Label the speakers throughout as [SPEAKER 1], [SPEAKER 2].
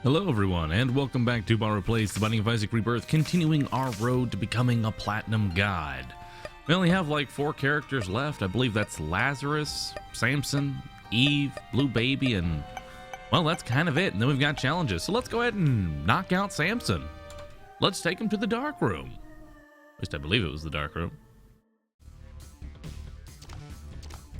[SPEAKER 1] Hello everyone, and welcome back to Borrow Plays The Binding of Isaac Rebirth, continuing our road to becoming a Platinum God. We only have like 4 characters left. I believe that's Lazarus, Samson, Eve, Blue Baby, and well, that's kind of it. And then we've got challenges. So let's go ahead and knock out Samson. Let's take him to the dark room. At least I believe it was the dark room.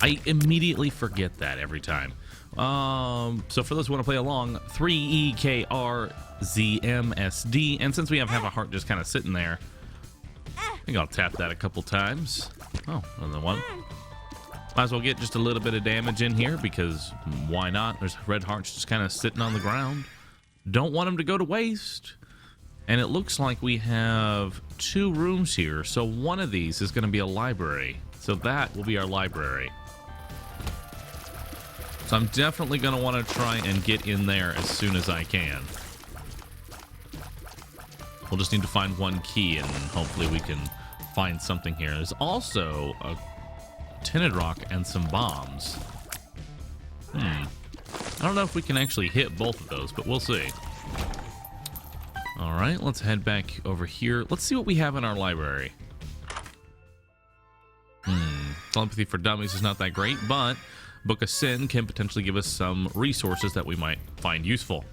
[SPEAKER 1] I immediately forget that every time. So for those who want to play along, 3EKRZMSD, and since we have a heart just kind of sitting there, I think I'll tap that a couple times. Oh, another one. Might as well get just a little bit of damage in here, because why not? There's red hearts just kind of sitting on the ground. Don't want them to go to waste. And it looks like we have 2 rooms here, so one of these is going to be a library. So that will be our library. So I'm definitely going to want to try and get in there as soon as I can. We'll just need to find one key, and hopefully we can find something here. There's also a tinted rock and some bombs. I don't know if we can actually hit both of those, but we'll see. All right, let's head back over here. Let's see what we have in our library. Telepathy for Dummies is not that great, but Book of Sin can potentially give us some resources that we might find useful.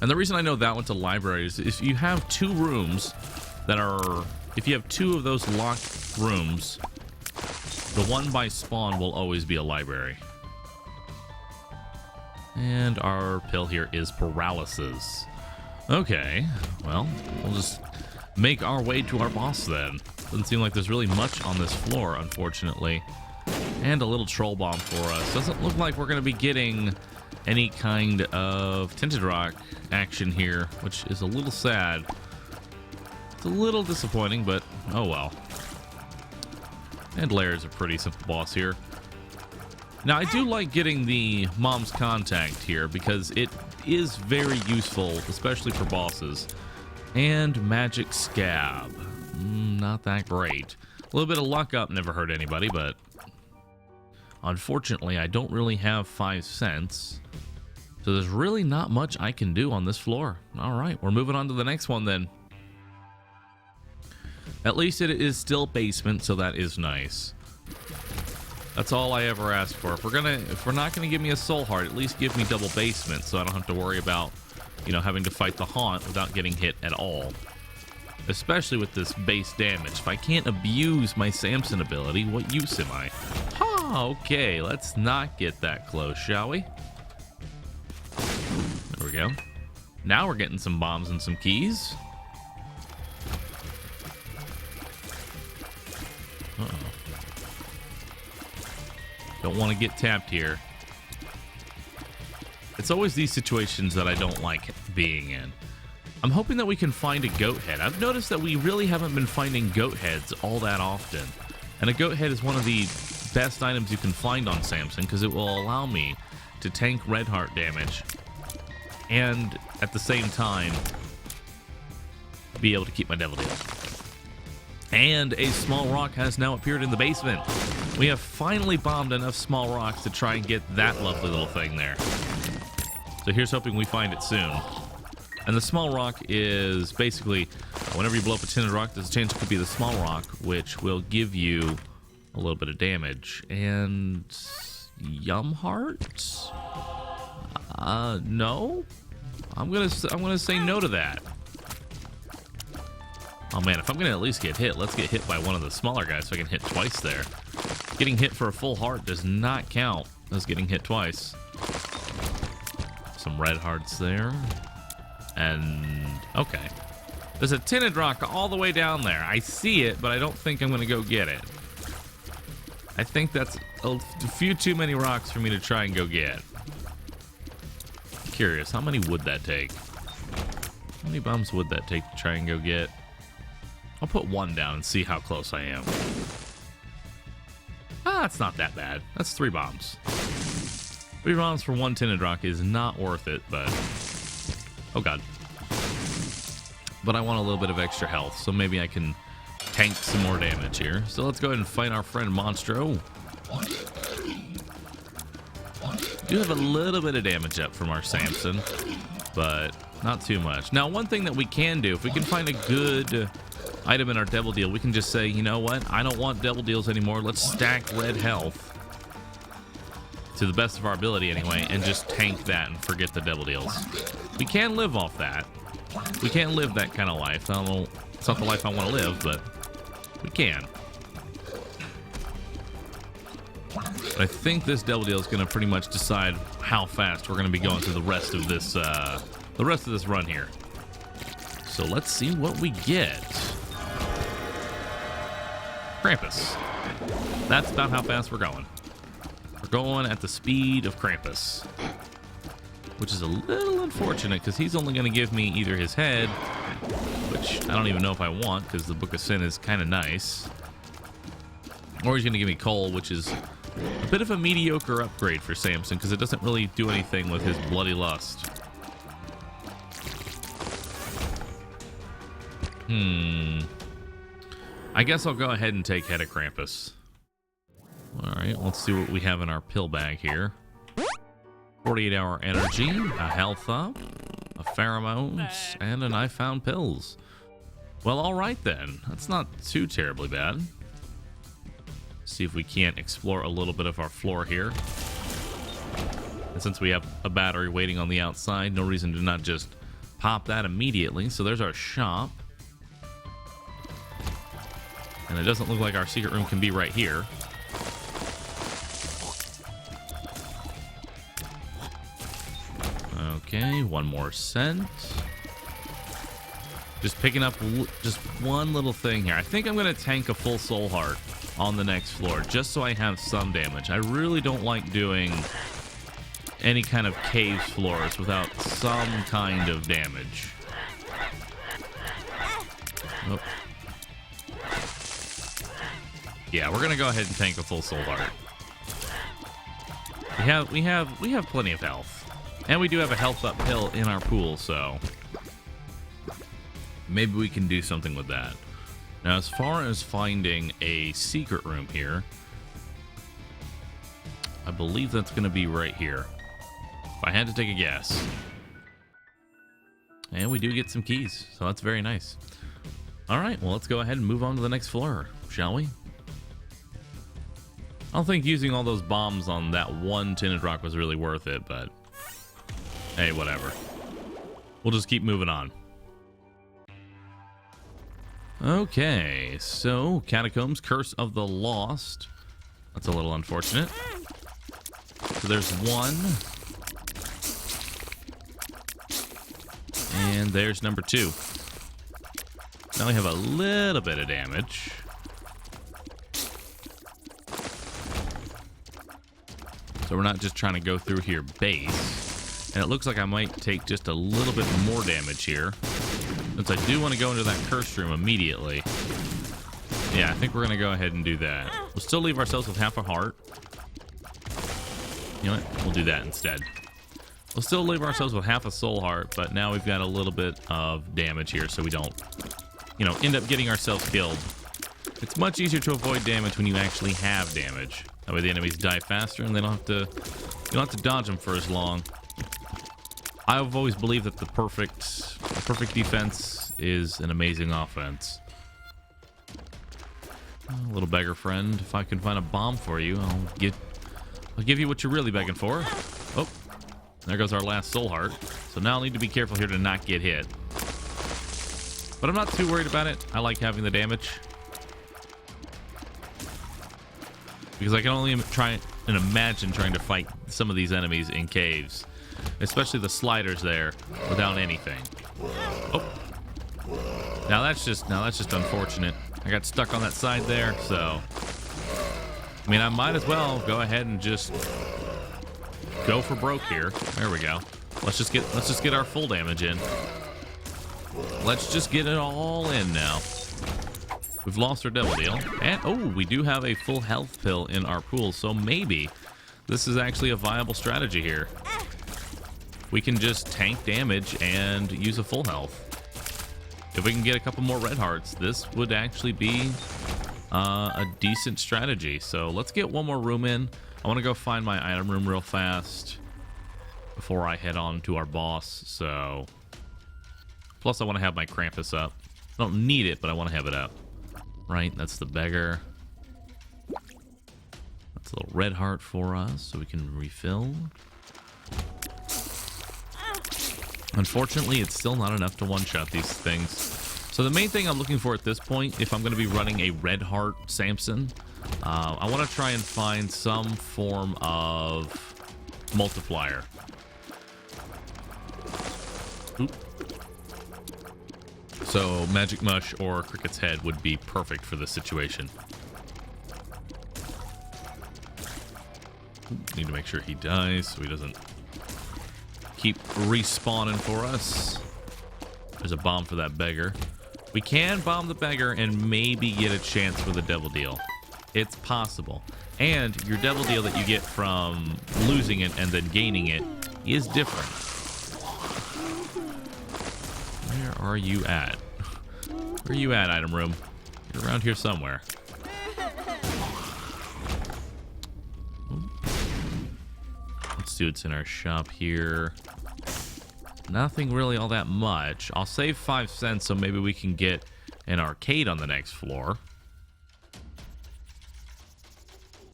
[SPEAKER 1] And the reason I know that one's a library is if you have 2 rooms that are... If you have 2 of those locked rooms, the one by spawn will always be a library. And our pill here is paralysis. Okay, well, we'll just make our way to our boss then. Doesn't seem like there's really much on this floor, unfortunately. And a little troll bomb for us. Doesn't look like we're going to be getting any kind of tinted rock action here, which is a little sad. It's a little disappointing, but oh well. And Laird's a pretty simple boss here. Now, I do like getting the Mom's Contact here because it is very useful, especially for bosses. And Magic Scab. Not that great. A little bit of luck up never hurt anybody, but unfortunately, I don't really have 5 cents. So there's really not much I can do on this floor. All right, we're moving on to the next one then. At least it is still basement, so that is nice. That's all I ever ask for. If we're not gonna give me a soul heart, at least give me double basement, so I don't have to worry about, you know, having to fight the haunt without getting hit at all. Especially with this base damage. If I can't abuse my Samson ability, what use am I? Ha! Okay, let's not get that close, shall we? There we go. Now we're getting some bombs and some keys. Uh-oh. Don't want to get tapped here. It's always these situations that I don't like being in. I'm hoping that we can find a goat head. I've noticed that we really haven't been finding goat heads all that often. And a goat head is one of the best items you can find on Samson because it will allow me to tank red heart damage and at the same time be able to keep my devil deal. And a small rock has now appeared in the basement. We have finally bombed enough small rocks to try and get that lovely little thing there. So here's hoping we find it soon. And the small rock is basically, whenever you blow up a tinted rock, there's a chance it could be the small rock, which will give you a little bit of damage. And yum hearts? No. I'm gonna say no to that. Oh man, if I'm gonna at least get hit, let's get hit by one of the smaller guys so I can hit twice there. Getting hit for a full heart does not count as getting hit twice. Some red hearts there. And okay, there's a tinted rock all the way down there. I see it, but I don't think I'm gonna go get it. I think that's a few too many rocks for me to try and go get. Curious, how many would that take? How many bombs would that take to try and go get? I'll put 1 down and see how close I am. Ah, it's not that bad. That's 3 bombs. 3 bombs for 1 tinted rock is not worth it, but oh god. But I want a little bit of extra health, so maybe I can tank some more damage here. So let's go ahead and fight our friend Monstro. do have a little bit of damage up from our Samson, but not too much. Now, one thing that we can do, if we can find a good item in our devil deal, we can just say, you know what? I don't want devil deals anymore. Let's stack red health to the best of our ability anyway, and just tank that and forget the devil deals. We can live off that. We can't live that kind of life. I don't know. It's not the life I want to live, but we can. But I think this devil deal is going to pretty much decide how fast we're going to be going through the rest of this run here. So let's see what we get. Krampus. That's about how fast we're going. We're going at the speed of Krampus, which is a little unfortunate because he's only going to give me either his head, which I don't even know if I want because the Book of Sin is kind of nice, or he's going to give me coal, which is a bit of a mediocre upgrade for Samson because it doesn't really do anything with his bloody lust. I guess I'll go ahead and take Head of Krampus. Alright, let's see what we have in our pill bag here. 48-hour energy, a health up, a pheromones, and an I found pills. Well, alright then. That's not too terribly bad. See if we can't explore a little bit of our floor here. And since we have a battery waiting on the outside, no reason to not just pop that immediately. So there's our shop. And it doesn't look like our secret room can be right here. Okay, one more scent. Just picking up just one little thing here. I think I'm going to tank a full soul heart on the next floor just so I have some damage. I really don't like doing any kind of cave floors without some kind of damage. Oh. Yeah, we're gonna go ahead and tank a full soul heart. We have plenty of health, and we do have a health up pill in our pool, so maybe we can do something with that. Now, as far as finding a secret room here, I believe that's gonna be right here. If I had to take a guess. And we do get some keys, so that's very nice. All right, well, let's go ahead and move on to the next floor, shall we? I don't think using all those bombs on that one tinted rock was really worth it, but hey, whatever. We'll just keep moving on. Okay, so Catacombs, Curse of the Lost. That's a little unfortunate. So there's one. And there's number 2. Now we have a little bit of damage. So we're not just trying to go through here base. And it looks like I might take just a little bit more damage here, since I do want to go into that cursed room immediately. Yeah, I think we're going to go ahead and do that. We'll still leave ourselves with half a heart. You know what? We'll do that instead. We'll still leave ourselves with half a soul heart, but now we've got a little bit of damage here so we don't, you know, end up getting ourselves killed. It's much easier to avoid damage when you actually have damage. That way the enemies die faster and they don't have to, you don't have to dodge them for as long. I've always believed that the perfect defense is an amazing offense. A little beggar friend, if I can find a bomb for you, I'll give you what you're really begging for. Oh, there goes our last soul heart. So now I'll need to be careful here to not get hit. But I'm not too worried about it. I like having the damage, because I can only try and imagine trying to fight some of these enemies in caves, especially the sliders there, without anything. Oh, now that's just unfortunate. I got stuck on that side there, so I mean, I might as well go ahead and just go for broke here. There we go. Let's just get our full damage in. Let's just get it all in now. We've lost our devil deal, and oh, we do have a full health pill in our pool, so maybe this is actually a viable strategy here. We can just tank damage and use a full health. If we can get a couple more red hearts, this would actually be a decent strategy. So let's get one more room in. I want to go find my item room real fast before I head on to our boss. So, plus I want to have my Krampus up. I don't need it, but I want to have it up. Right, that's the beggar. That's a little red heart for us, so we can refill. Unfortunately, it's still not enough to one-shot these things. So the main thing I'm looking for at this point, if I'm going to be running a red heart Samson, I want to try and find some form of multiplier. Oop. So Magic Mush or Cricket's Head would be perfect for this situation. Need to make sure he dies so he doesn't keep respawning for us. There's a bomb for that beggar. We can bomb the beggar and maybe get a chance for the devil deal. It's possible. And your devil deal that you get from losing it and then gaining it is different. Where are you at? Where are you at, item room? You're around here somewhere. Let's see what's in our shop here. Nothing really all that much. I'll save 5 cents so maybe we can get an arcade on the next floor.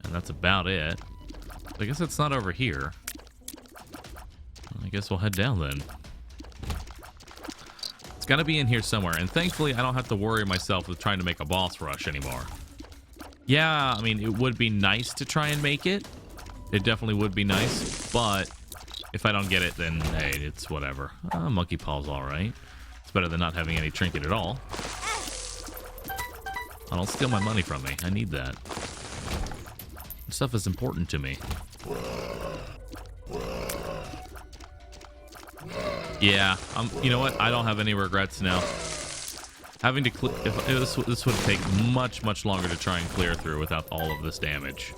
[SPEAKER 1] And that's about it. I guess it's not over here. I guess we'll head down then. It's got to be in here somewhere. And thankfully, I don't have to worry myself with trying to make a boss rush anymore. Yeah, I mean, it would be nice to try and make it. It definitely would be nice, but if I don't get it, then hey, it's whatever. Monkey Paw's all right. It's better than not having any trinket at all. Oh, don't steal my money from me. I need that. This stuff is important to me. Yeah, you know what? I don't have any regrets now. Having to clear, this would take much longer to try and clear through without all of this damage.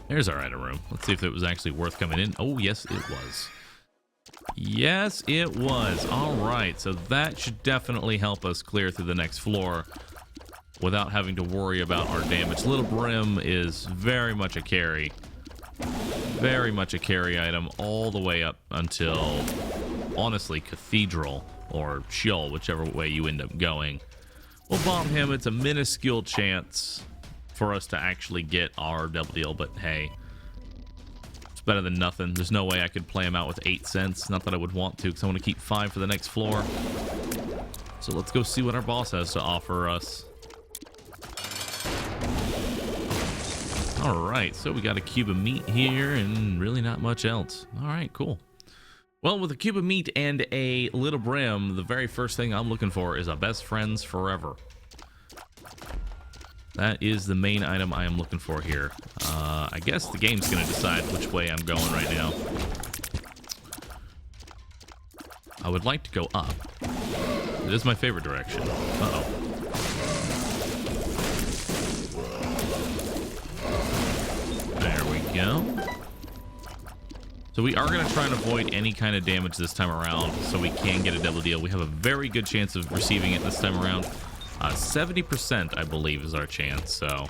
[SPEAKER 1] There's our item room. Let's see if it was actually worth coming in. Oh, yes, it was. Yes, it was. All right, so that should definitely help us clear through the next floor without having to worry about our damage. Little Brim is very much a carry. Very much a carry item all the way up until, honestly, Cathedral or Sheol, whichever way you end up going. We'll bomb him. It's a minuscule chance for us to actually get our double deal, but hey, it's better than nothing. There's no way I could play him out with 8 cents. Not that I would want to, because I want to keep 5 for the next floor. So let's go see what our boss has to offer us. All right, so we got a cube of meat here and really not much else. All right, cool. Well, with a cube of meat and a little brim, the very first thing I'm looking for is a best friends forever. That is the main item I am looking for here. I guess the game's going to decide which way I'm going right now. I would like to go up. It is my favorite direction. Uh-oh. There we go. So we are going to try and avoid any kind of damage this time around so we can get a double deal. We have a very good chance of receiving it this time around. 70%, I believe, is our chance, so.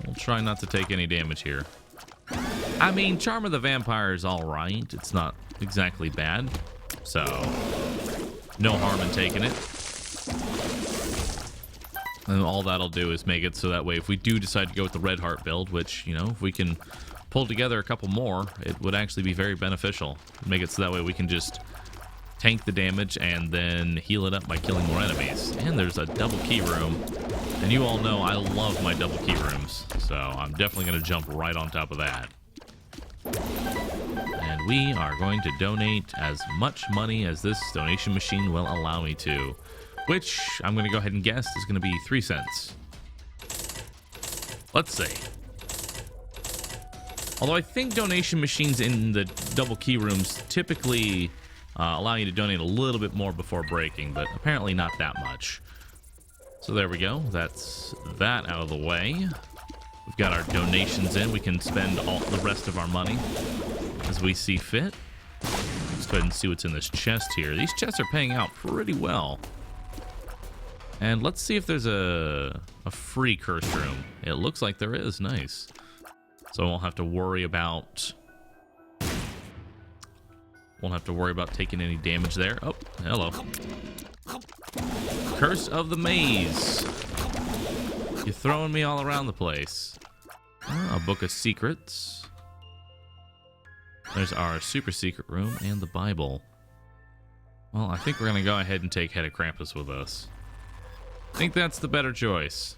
[SPEAKER 1] We'll try not to take any damage here. I mean, Charm of the Vampire is all right. It's not exactly bad, so no harm in taking it. And all that'll do is make it so that way if we do decide to go with the Red Heart build, which, you know, if we can pull together a couple more, it would actually be very beneficial. Make it so that way we can just tank the damage and then heal it up by killing more enemies. And there's a double key room. And you all know I love my double key rooms, so I'm definitely going to jump right on top of that. And we are going to donate as much money as this donation machine will allow me to, which I'm going to go ahead and guess is going to be 3 cents. Let's see. Although I think donation machines in the double key rooms typically allow you to donate a little bit more before breaking, but apparently not that much. So there we go. That's that out of the way. We've got our donations in. We can spend all the rest of our money as we see fit. Let's go ahead and see what's in this chest here. These chests are paying out pretty well. And let's see if there's a free curse room. It looks like there is. Nice. So I won't have to worry about... taking any damage there. Oh, hello. Curse of the Maze. You're throwing me all around the place. Oh, a book of secrets. There's our super secret room and the Bible. Well, I think we're going to go ahead and take Head of Krampus with us. I think that's the better choice.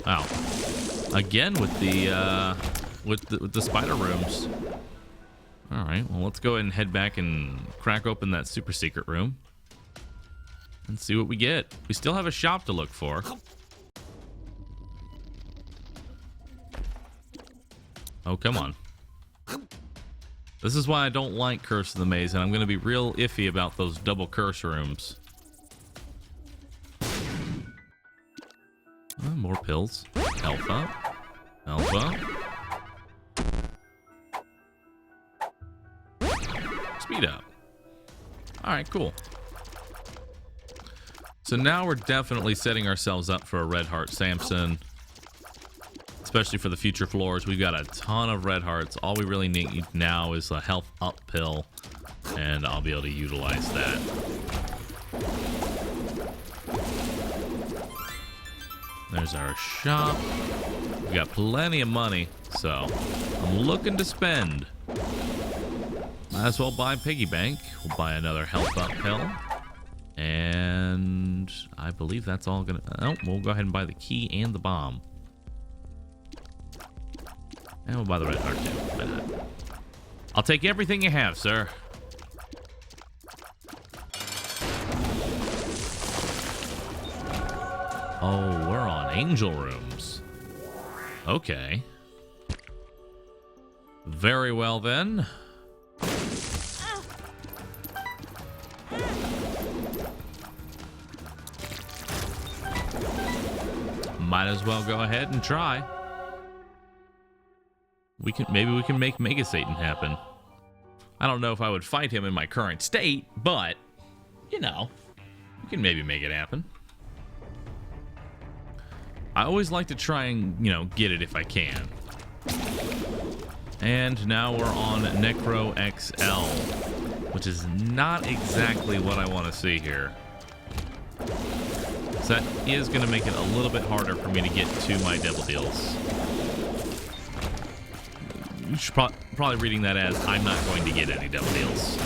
[SPEAKER 1] Wow. Again with the spider rooms. All right, well, let's go ahead and head back and crack open that super secret room and see what we get. We still have a shop to look for. Oh, come on. This is why I don't like Curse of the Maze, and I'm going to be real iffy about those double curse rooms. Oh, more pills. Health up. Health up. Speed up. Alright, cool. So now we're definitely setting ourselves up for a red heart Samson. Especially for the future floors. We've got a ton of red hearts. All we really need now is a health up pill. And I'll be able to utilize that. There's our shop. We got plenty of money, so I'm looking to spend. Might as well buy piggy bank. We'll buy another health up pill. And I believe that's all gonna... Oh, we'll go ahead and buy the key and the bomb. And we'll buy the red heart too. Why not? I'll take everything you have, sir. Oh, we're on angel rooms. Okay. Very well then. Might as well go ahead and try. Maybe we can make Mega Satan happen. I don't know if I would fight him in my current state, but you know, we can maybe make it happen. I always like to try and, you know, get it if I can. And now we're on Necro XL, which is not exactly what I want to see here. So that is going to make it a little bit harder for me to get to my devil deals. You should probably reading that as I'm not going to get any devil deals.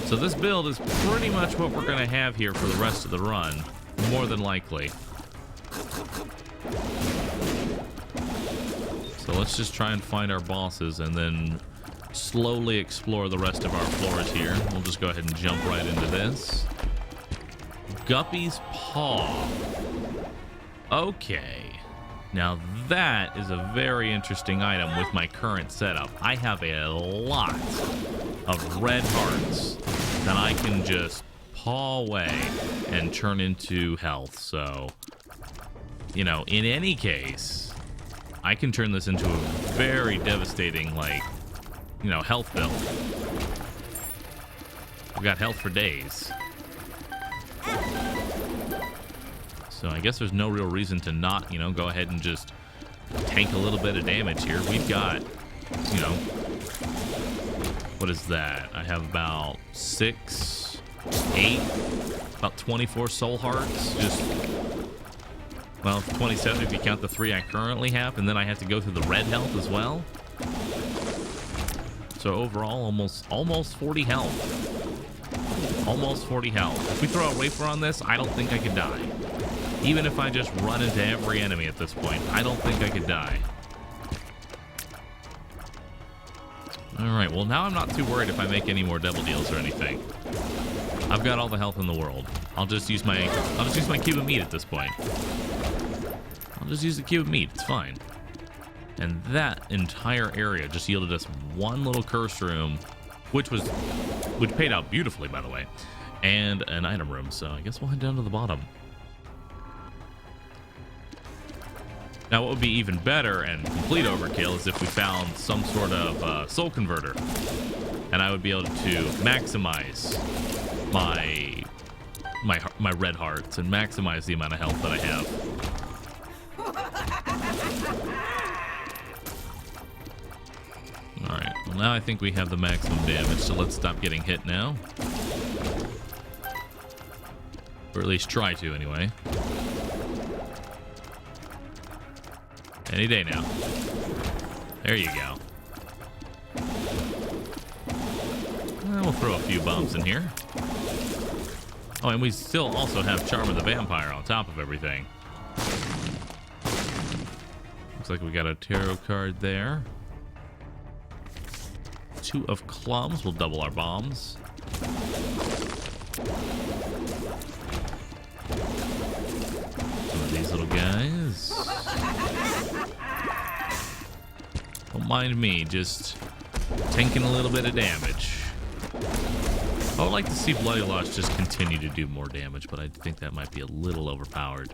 [SPEAKER 1] So this build is pretty much what we're going to have here for the rest of the run, more than likely. So let's just try and find our bosses and then slowly explore the rest of our floors here. We'll just go ahead and jump right into this. Guppy's Paw. Okay. Now that is a very interesting item with my current setup. I have a lot of red hearts that I can just paw away and turn into health. So, you know, in any case, I can turn this into a very devastating, like, you know, health build. I've got health for days. So I guess there's no real reason to not, you know, go ahead and just tank a little bit of damage here. We've got, you know, what is that? I have about 6, 8, about 24 soul hearts. Just, well, 27 if you count the 3 I currently have, and then I have to go through the red health as well. So overall, almost 40 health. Almost 40 health. If we throw a wafer on this, I don't think I could die. Even if I just run into every enemy at this point, I don't think I could die. Alright, well now I'm not too worried if I make any more devil deals or anything. I've got all the health in the world. I'll just use my cube of meat at this point. I'll just use the cube of meat, it's fine. And that entire area just yielded us one little curse room, which paid out beautifully, by the way, and an item room. So I guess we'll head down to the bottom. Now, what would be even better and complete overkill is if we found some sort of soul converter, and I would be able to maximize my red hearts and maximize the amount of health that I have. All right. Well, now I think we have the maximum damage, so let's stop getting hit now, or at least try to anyway. Any day now. There you go. Well, we'll throw a few bombs in here. Oh, and we still also have Charm of the Vampire on top of everything. Looks like we got a tarot card there. 2 of clubs. We'll double our bombs. Some of these little guys. Don't mind me, just tanking a little bit of damage. I would like to see Bloody Lodge just continue to do more damage, but I think that might be a little overpowered.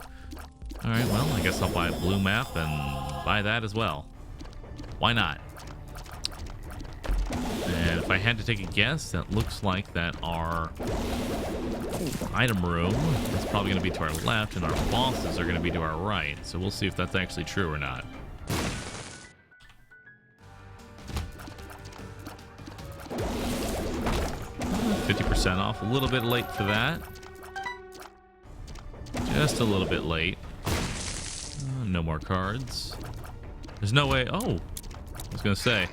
[SPEAKER 1] Alright, well, I guess I'll buy a blue map and buy that as well. Why not? And if I had to take a guess, that looks like that our item room is probably going to be to our left, and our bosses are going to be to our right. So we'll see if that's actually true or not. Off. A little bit late for that. Just a little bit late. No more cards. There's no way. Oh, I was gonna say, I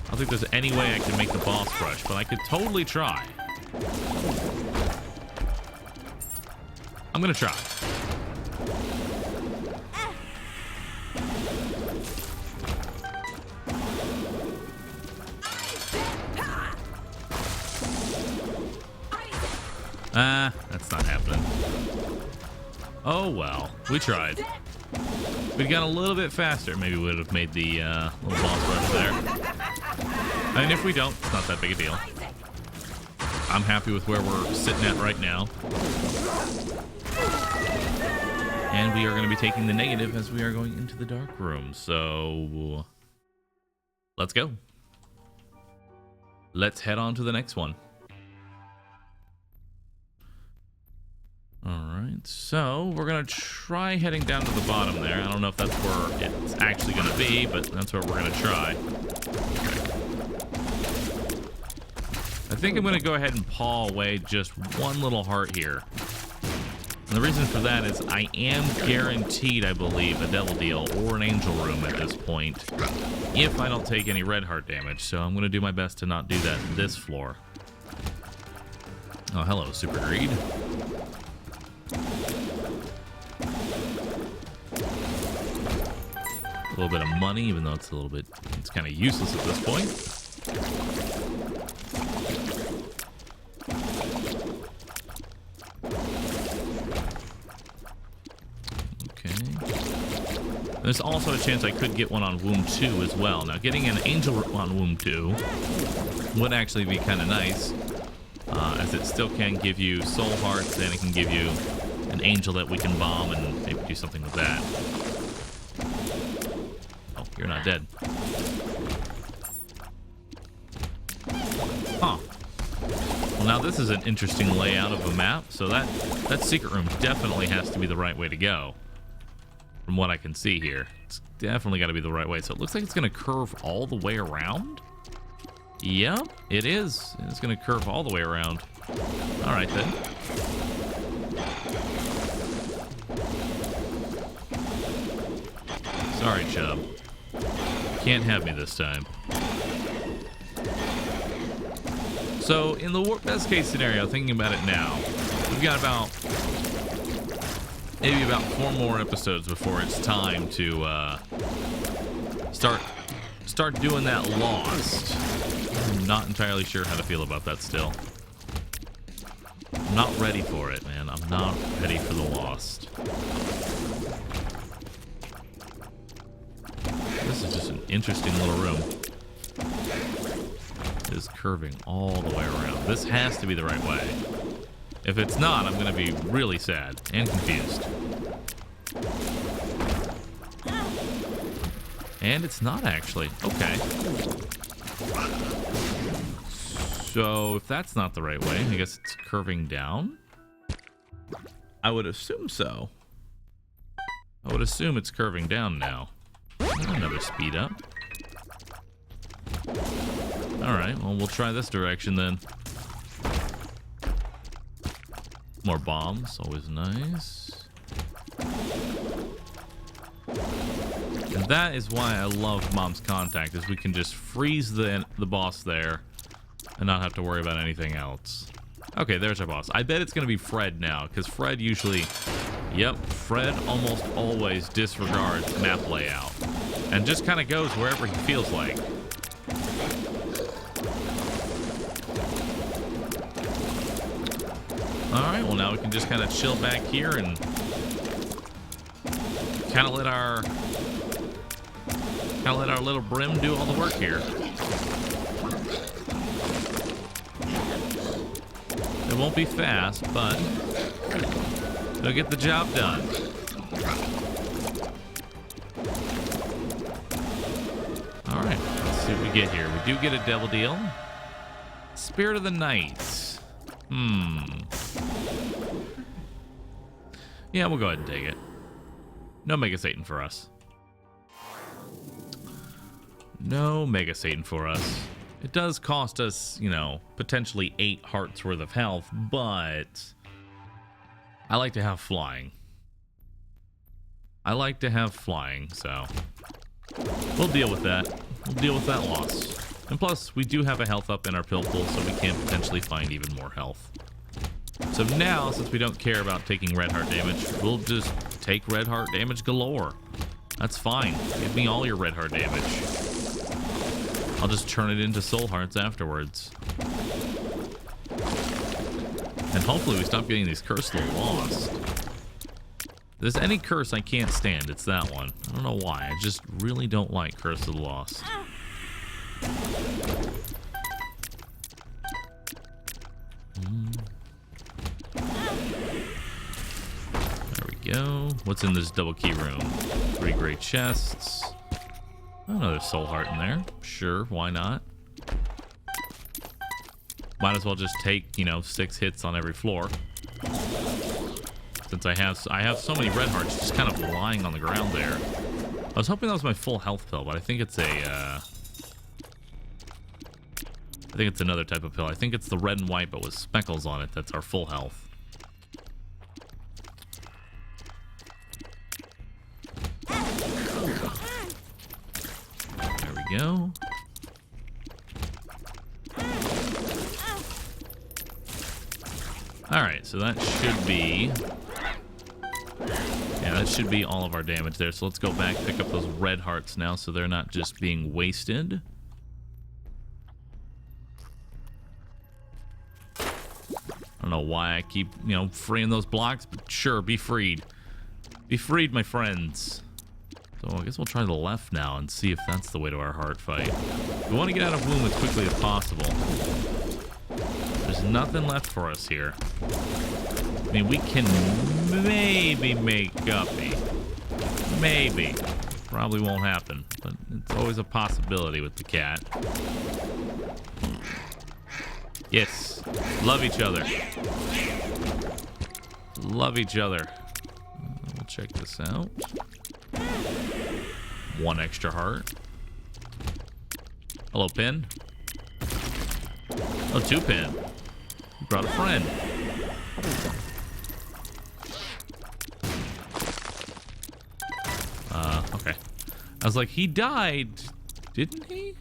[SPEAKER 1] don't think there's any way I can make the boss rush, but I could totally try. I'm gonna try. That's not happening. Oh well, we tried. If we'd gone a little bit faster, maybe we would have made the little boss rush there. And if we don't, it's not that big a deal. I'm happy with where we're sitting at right now. And we are going to be taking the negative as we are going into the dark room. So let's go. Let's head on to the next one. Alright, so we're going to try heading down to the bottom there. I don't know if that's where it's actually going to be, but that's where we're going to try. I think I'm going to go ahead and paw away just one little heart here. And the reason for that is I am guaranteed, I believe, a devil deal or an angel room at this point, if I don't take any red heart damage. So I'm going to do my best to not do that this floor. Oh, hello, Super Greed. A little bit of money, even though it's kind of useless at this point. Okay. There's also a chance I could get one on Womb 2 as well. Now, getting an angel on Womb 2 would actually be kind of nice, as it still can give you soul hearts, and it can give you an angel that we can bomb and maybe do something with that. Oh, you're not dead. Huh. Well, now this is an interesting layout of a map, so that secret room definitely has to be the right way to go. From what I can see here, it's definitely got to be the right way. So it looks like it's going to curve all the way around. Yep, it is. It's going to curve all the way around. All right, then. Sorry, Chubb. Can't have me this time. So, in the best case scenario, thinking about it now, we've got maybe about 4 more episodes before it's time to start doing that Lost. I'm not entirely sure how to feel about that still. I'm not ready for it, man. I'm not ready for the Lost. This is just an interesting little room. It is curving all the way around. This has to be the right way. If it's not, I'm going to be really sad and confused. And it's not actually. Okay. So if that's not the right way, I guess it's curving down. I would assume so. I would assume it's curving down now. Another speed up. Alright, well, we'll try this direction then. More bombs, always nice. And that is why I love Mom's Contact, is we can just freeze the boss there and not have to worry about anything else. Okay, there's our boss. I bet it's going to be Fred now, because Fred usually... Yep, Fred almost always disregards map layout and just kind of goes wherever he feels like. Alright, well now we can just kind of chill back here and kind of let our little brim do all the work here. It won't be fast, but it'll get the job done. Alright, let's see what we get here. We do get a devil deal. Spirit of the Night. Yeah, we'll go ahead and take it. No Mega Satan for us. No Mega Satan for us. It does cost us, you know, potentially 8 hearts worth of health, but I like to have flying. I like to have flying, so we'll deal with that. We'll deal with that loss. And plus, we do have a health up in our pill pool, so we can potentially find even more health. So now, since we don't care about taking red heart damage, we'll just take red heart damage galore. That's fine. Give me all your red heart damage. I'll just turn it into soul hearts afterwards. And hopefully we stop getting these cursed little lost. If there's any curse I can't stand, it's that one. I don't know why. I just really don't like Curse of the Lost. There we go. What's in this double key room? 3 great chests. Oh, another soul heart in there. Sure, why not? Might as well just take, you know, 6 hits on every floor. Since I have so many red hearts just kind of lying on the ground there. I was hoping that was my full health pill, but I think it's I think it's another type of pill. I think it's the red and white, but with speckles on it. That's our full health. There we go. Alright, so that should be... Yeah, that should be all of our damage there. So let's go back, pick up those red hearts now so they're not just being wasted. I don't know why I keep, you know, freeing those blocks, but sure, be freed. Be freed, my friends. So I guess we'll try the left now and see if that's the way to our heart fight. We want to get out of Womb as quickly as possible. There's nothing left for us here. I mean, we can maybe make Guppy. Maybe. Probably won't happen, but it's always a possibility with the cat. Yes. Love each other. Love each other. We'll check this out. 1 extra heart. Hello, Pin. Oh, 2 Pin. You brought a friend. Okay. I was like, he died, didn't he?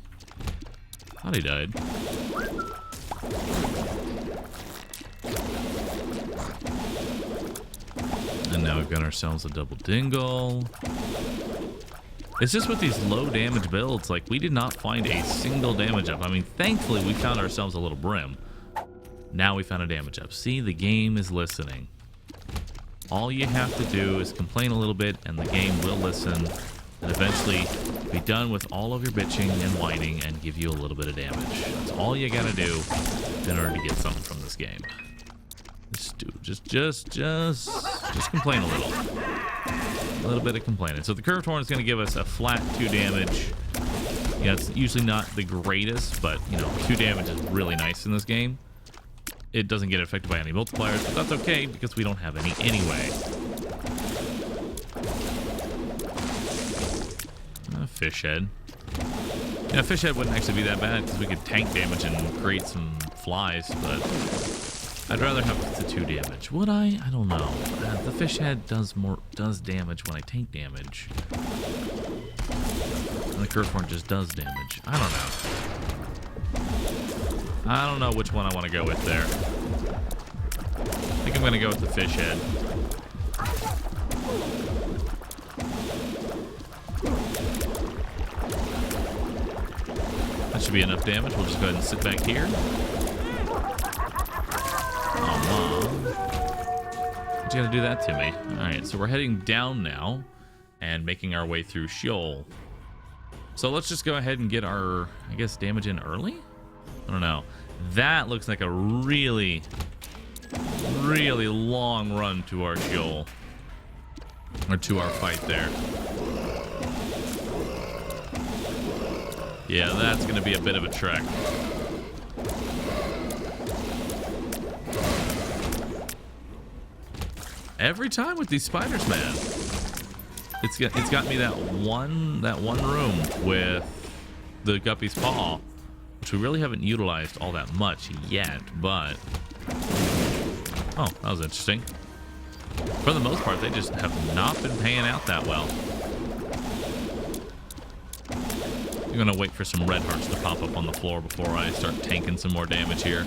[SPEAKER 1] I thought he died. And now we've got ourselves a double dingle. It's just with these low damage builds, like, we did not find a single damage up. I mean, thankfully, we found ourselves a little brim. Now we found a damage up. See, the game is listening. All you have to do is complain a little bit, and the game will listen, and eventually be done with all of your bitching and whining and give you a little bit of damage. That's all you gotta do in order to get something from this game. Just Just complain a little. A little bit of complaining. So the curved horn is going to give us a flat 2 damage. Yeah, it's usually not the greatest, but, you know, 2 damage is really nice in this game. It doesn't get affected by any multipliers, but that's okay because we don't have any anyway. Fish head. Yeah, fish head wouldn't actually be that bad because we could tank damage and create some flies, but I'd rather have the 2 damage. Would I? I don't know. The fish head does damage when I tank damage. And the curved horn just does damage. I don't know. I don't know which one I want to go with there. I think I'm going to go with the fish head. That should be enough damage. We'll just go ahead and sit back here. Oh, Mom. What's you gonna do that to me? Alright, so we're heading down now and making our way through Sheol. So let's just go ahead and get our, I guess, damage in early? I don't know. That looks like a really, really long run to our Sheol. Or to our fight there. Yeah, that's going to be a bit of a trek. Every time with these spiders, man. It's got me that one room with the Guppy's Paw, which we really haven't utilized all that much yet, but oh, that was interesting. For the most part, they just have not been paying out that well. I'm gonna wait for some red hearts to pop up on the floor before I start tanking some more damage here.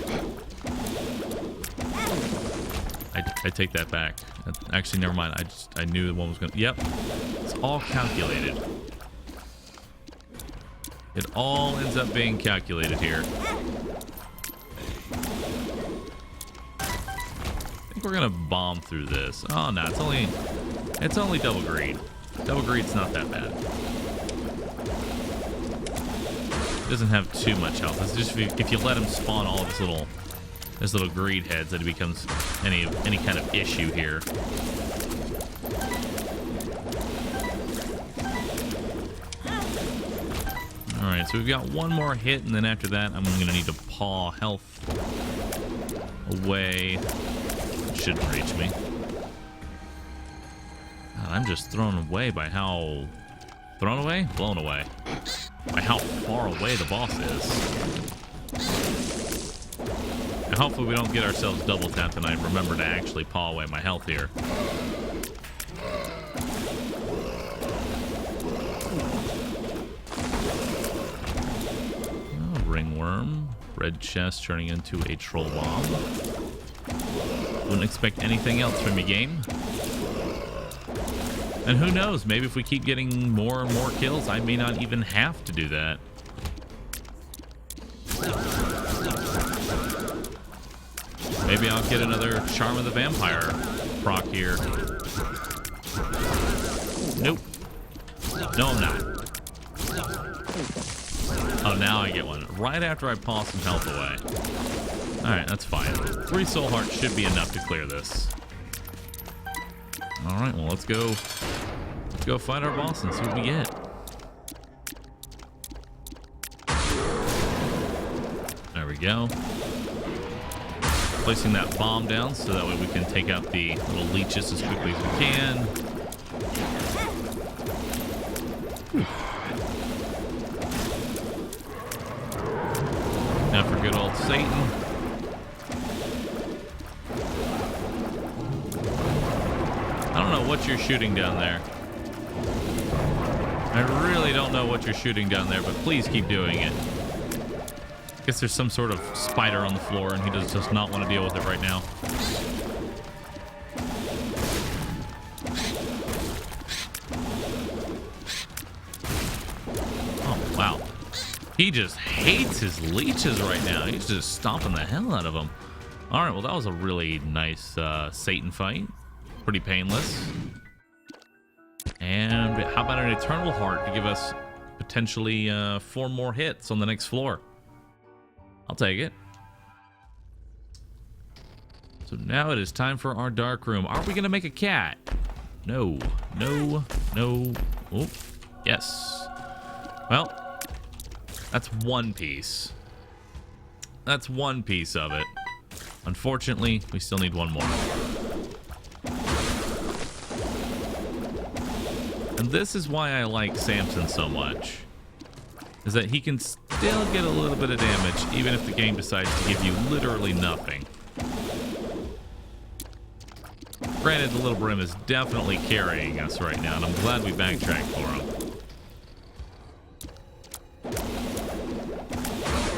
[SPEAKER 1] I take that back. Actually, never mind. I knew the one was gonna. Yep, it's all calculated. It all ends up being calculated here. I think we're gonna bomb through this. Oh no, it's only double greed. Double greed's not that bad. It doesn't have too much health. It's just if you let him spawn all of his little greed heads, that it becomes any kind of issue here. All right, so we've got one more hit, and then after that, I'm gonna need to paw health away. It shouldn't reach me. God, I'm just thrown away by how blown away by how far away the boss is. And hopefully we don't get ourselves double tapped and I remember to actually paw away my health here. Oh, ringworm. Red chest turning into a troll bomb. Wouldn't expect anything else from you, game. And who knows, maybe if we keep getting more and more kills, I may not even have to do that. Maybe I'll get another Charm of the Vampire proc here. Nope. No, I'm not. Oh, now I get one. Right after I paw some health away. Alright, that's fine. 3 soul hearts should be enough to clear this. Alright, well, let's go fight our boss and see what we get. There we go. Placing that bomb down so that way we can take out the little leeches as quickly as we can. Now for good old Satan. I don't know what you're shooting down there. I really don't know what you're shooting down there, but please keep doing it. I guess there's some sort of spider on the floor and he does just not want to deal with it right now. Oh, wow. He just hates his leeches right now. He's just stomping the hell out of them. Alright, well, that was a really nice Satan fight. Pretty painless. And how about an Eternal Heart to give us potentially 4 more hits on the next floor? I'll take it. So now it is time for our dark room. Are we going to make a cat? No. No. No. Oh, yes. Well, that's one piece. That's one piece of it. Unfortunately, we still need one more. And this is why I like Samson so much. Is that he can still get a little bit of damage, even if the game decides to give you literally nothing. Granted, the little brim is definitely carrying us right now, and I'm glad we backtracked for him.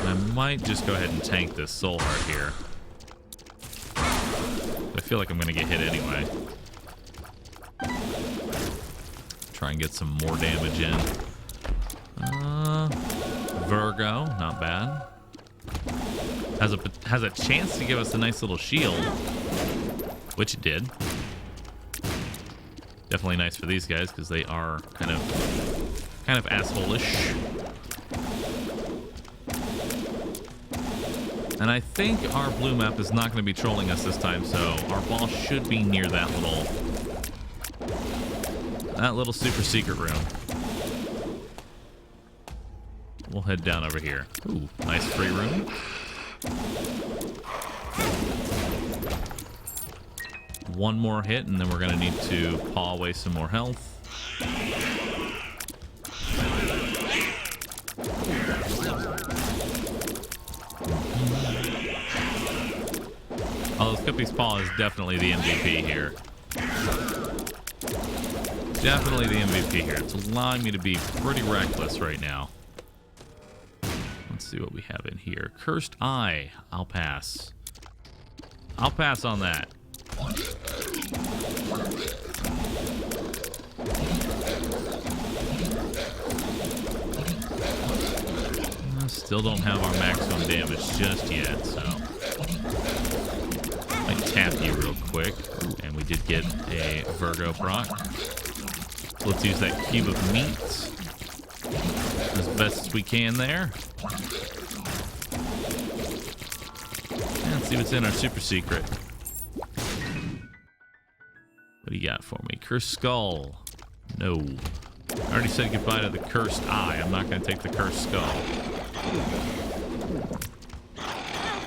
[SPEAKER 1] I might just go ahead and tank this soul heart here. I feel like I'm going to get hit anyway. Try and get some more damage in. Virgo, not bad. Has a chance to give us a nice little shield, which it did. Definitely nice for these guys because they are kind of asshole-ish. And I think our blue map is not going to be trolling us this time, so our boss should be near that little super secret room. We'll head down over here. Ooh, nice free room. One more hit, and then we're going to need to paw away some more health. Although Skippy's paw is definitely the MVP here. Definitely the MVP here. It's allowing me to be pretty reckless right now. Let's see what we have in here. Cursed Eye. I'll pass. I'll pass on that. Still don't have our maximum damage just yet, so I tap you real quick. Ooh, and we did get a Virgo proc. So let's use that cube of meat as best as we can there. And let's see what's in our super secret. What do you got for me? Cursed Skull. No. I already said goodbye to the Cursed Eye. I'm not going to take the Cursed Skull.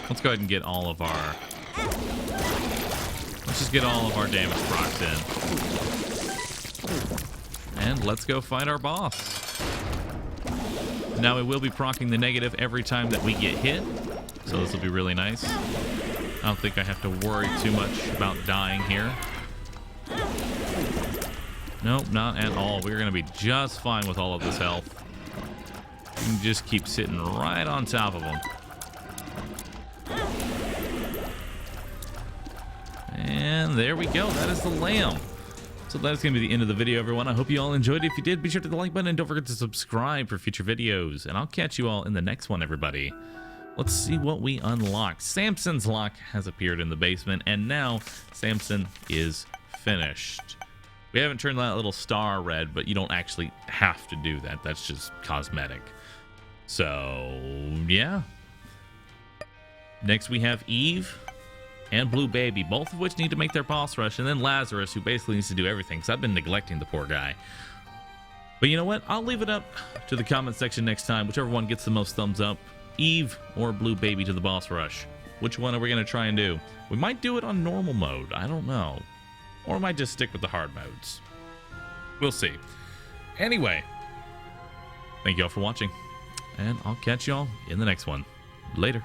[SPEAKER 1] Let's go ahead and get all of our... Let's just get all of our damage procs in. And let's go fight our boss. Now we will be proccing the negative every time that we get hit. So this will be really nice. I don't think I have to worry too much about dying here. Nope, not at all. We're going to be just fine with all of this health. You can just keep sitting right on top of them. And there we go. That is the lamb. So that's going to be the end of the video, everyone. I hope you all enjoyed it. If you did, be sure to hit the like button and don't forget to subscribe for future videos. And I'll catch you all in the next one, everybody. Let's see what we unlocked. Samson's lock has appeared in the basement, and now Samson is finished. We haven't turned that little star red, but you don't actually have to do that. That's just cosmetic. So, yeah. Next we have Eve and Blue Baby, both of which need to make their boss rush, and then Lazarus, who basically needs to do everything, because I've been neglecting the poor guy. But you know what? I'll leave it up to the comment section next time. Whichever one gets the most thumbs up, Eve or Blue Baby to the boss rush. Which one are we going to try and do? We might do it on normal mode. I don't know. Or we might just stick with the hard modes. We'll see. Anyway, thank you all for watching, and I'll catch y'all in the next one. Later.